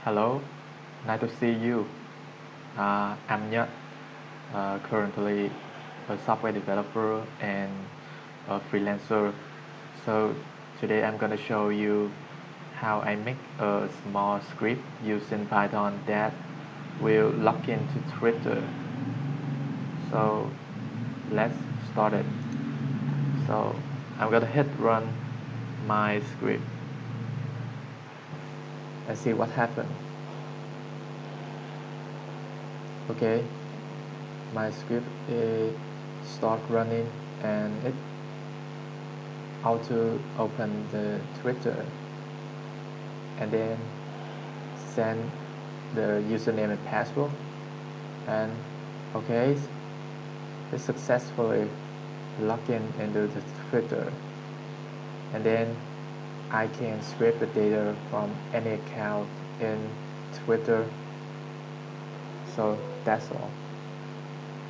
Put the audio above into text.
Hello, nice to see you. I'm Nhật, currently a software developer and a freelancer. So today I'm gonna show you how I make a small script using Python that will log into Twitter. So let's start it. So I'm gonna hit run my script and see what happens. Okay, my script is start running and it auto open the Twitter and then send the username and password, and okay, it successfully log in into the Twitter, and then I can scrape the data from any account in Twitter. So that's all.